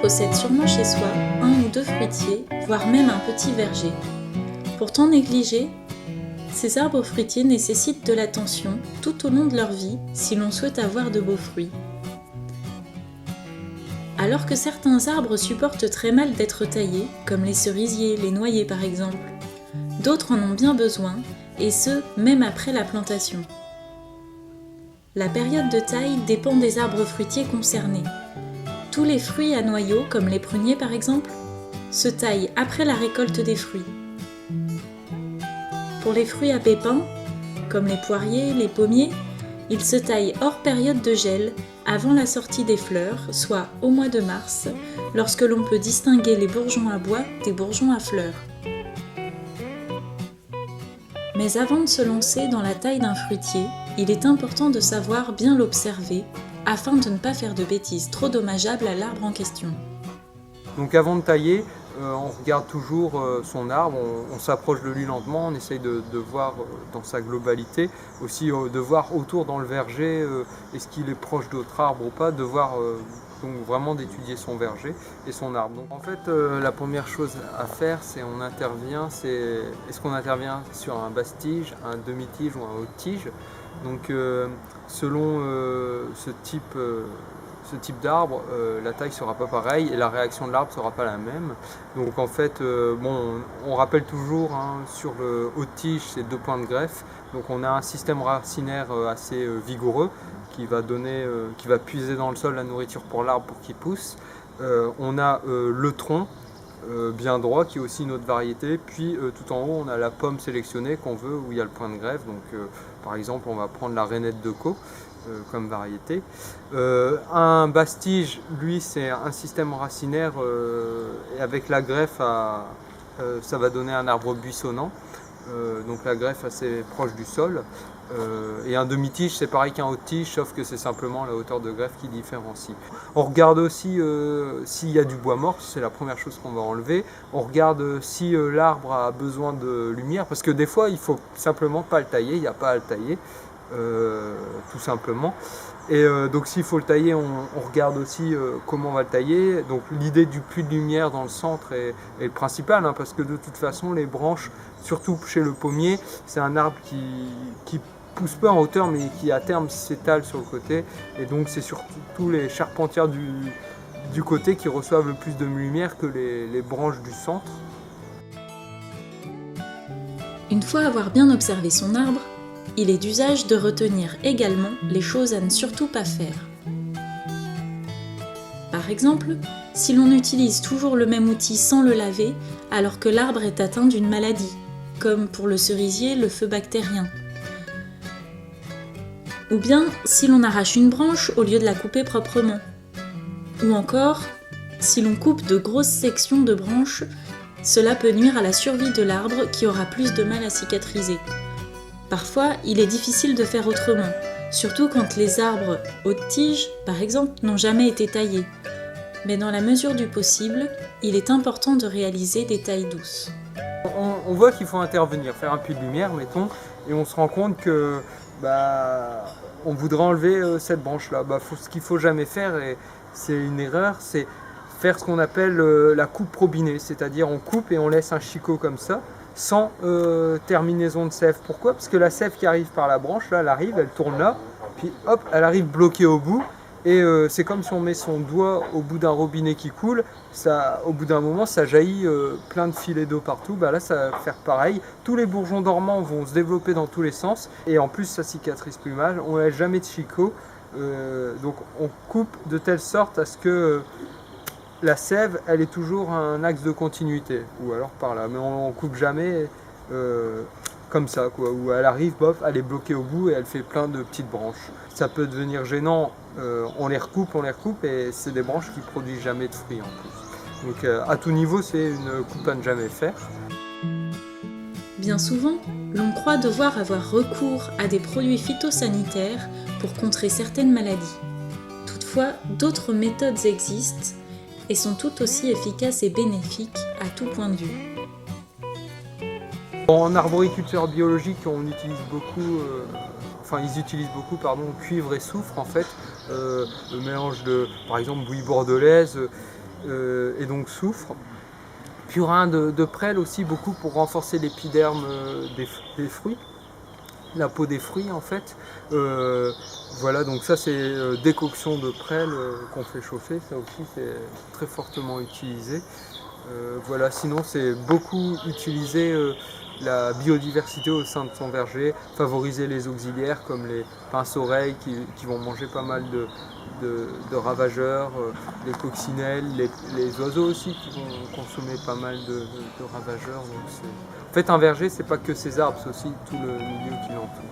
possède sûrement chez soi un ou deux fruitiers, voire même un petit verger. Pourtant négligés, ces arbres fruitiers nécessitent de l'attention tout au long de leur vie si l'on souhaite avoir de beaux fruits. Alors que certains arbres supportent très mal d'être taillés, comme les cerisiers, les noyers par exemple, d'autres en ont bien besoin, et ce, même après la plantation. La période de taille dépend des arbres fruitiers concernés. Tous les fruits à noyaux, comme les pruniers par exemple, se taillent après la récolte des fruits. Pour les fruits à pépins, comme les poiriers, les pommiers, ils se taillent hors période de gel, avant la sortie des fleurs, soit au mois de mars, lorsque l'on peut distinguer les bourgeons à bois des bourgeons à fleurs. Mais avant de se lancer dans la taille d'un fruitier, il est important de savoir bien l'observer, afin de ne pas faire de bêtises trop dommageables à l'arbre en question. Donc avant de tailler, on regarde toujours son arbre, on s'approche de lui lentement, on essaye de voir dans sa globalité, aussi de voir autour dans le verger, est-ce qu'il est proche d'autres arbres ou pas, de voir donc vraiment d'étudier son verger et son arbre. Donc en fait la première chose à faire, c'est est-ce qu'on intervient sur un basse-tige, un demi-tige ou un haute-tige. Donc selon ce type d'arbre, la taille sera pas pareille et la réaction de l'arbre sera pas la même. Donc en fait, on rappelle toujours sur le haut tige, c'est 2 points de greffe. Donc on a un système racinaire assez vigoureux qui va puiser dans le sol la nourriture pour l'arbre pour qu'il pousse. On a le tronc bien droit qui est aussi une autre variété. Puis tout en haut, on a la pomme sélectionnée qu'on veut où il y a le point de greffe. Donc par exemple, on va prendre la rainette de Caux comme variété. Un basse-tige, lui, c'est un système racinaire et avec la greffe, ça va donner un arbre buissonnant. Donc la greffe assez proche du sol. Et un demi-tige, c'est pareil qu'un haut-tige, sauf que c'est simplement la hauteur de greffe qui différencie. On regarde aussi s'il y a du bois mort, c'est la première chose qu'on va enlever. On regarde si l'arbre a besoin de lumière, parce que des fois, il faut simplement pas le tailler, il n'y a pas à le tailler. Tout simplement. Et donc s'il faut le tailler, on regarde aussi comment on va le tailler. Donc l'idée du puits de lumière dans le centre est le principal, parce que de toute façon les branches, surtout chez le pommier, c'est un arbre qui pousse pas en hauteur mais qui à terme s'étale sur le côté. Et donc c'est surtout les charpentières du côté qui reçoivent le plus de lumière que les branches du centre. Une fois avoir bien observé son arbre, il est d'usage de retenir également les choses à ne surtout pas faire. Par exemple, si l'on utilise toujours le même outil sans le laver, alors que l'arbre est atteint d'une maladie, comme pour le cerisier, le feu bactérien. Ou bien si l'on arrache une branche au lieu de la couper proprement. Ou encore, si l'on coupe de grosses sections de branches, cela peut nuire à la survie de l'arbre qui aura plus de mal à cicatriser. Parfois, il est difficile de faire autrement, surtout quand les arbres haute tige, par exemple, n'ont jamais été taillés. Mais dans la mesure du possible, il est important de réaliser des tailles douces. On voit qu'il faut intervenir, faire un puits de lumière, mettons, et on se rend compte que on voudrait enlever cette branche-là. Ce qu'il ne faut jamais faire, et c'est une erreur, c'est faire ce qu'on appelle la coupe probinée, c'est-à-dire on coupe et on laisse un chicot comme ça, sans terminaison de sève. Pourquoi ? Parce que la sève qui arrive par la branche, là, elle arrive, elle tourne là, puis hop, elle arrive bloquée au bout. Et c'est comme si on met son doigt au bout d'un robinet qui coule, au bout d'un moment, ça jaillit plein de filets d'eau partout. Là, ça va faire pareil. Tous les bourgeons dormants vont se développer dans tous les sens. Et en plus, ça cicatrise plus mal. On ne laisse jamais de chicot. Donc, on coupe de telle sorte à ce que la sève, elle est toujours un axe de continuité, ou alors par là, mais on coupe jamais comme ça, quoi, où elle arrive, bof, elle est bloquée au bout et elle fait plein de petites branches. Ça peut devenir gênant, on les recoupe et c'est des branches qui produisent jamais de fruits en plus. Donc à tout niveau, c'est une coupe à ne jamais faire. Bien souvent, l'on croit devoir avoir recours à des produits phytosanitaires pour contrer certaines maladies. Toutefois, d'autres méthodes existent et sont tout aussi efficaces et bénéfiques à tout point de vue. En arboriculture biologique, on utilise beaucoup, ils utilisent beaucoup cuivre et soufre en fait, le mélange de, par exemple, bouillie bordelaise. et donc souffre. Purin de prêle aussi, beaucoup pour renforcer l'épiderme des fruits, la peau des fruits en fait. Voilà, donc ça c'est décoction de prêle qu'on fait chauffer, ça aussi c'est très fortement utilisé. Voilà, sinon c'est beaucoup utiliser la biodiversité au sein de son verger, favoriser les auxiliaires comme les pinces-oreilles qui vont manger pas mal de ravageurs, les coccinelles, les oiseaux aussi qui vont consommer pas mal de ravageurs. Donc en fait un verger c'est pas que ses arbres, c'est aussi tout le milieu qui l'entoure.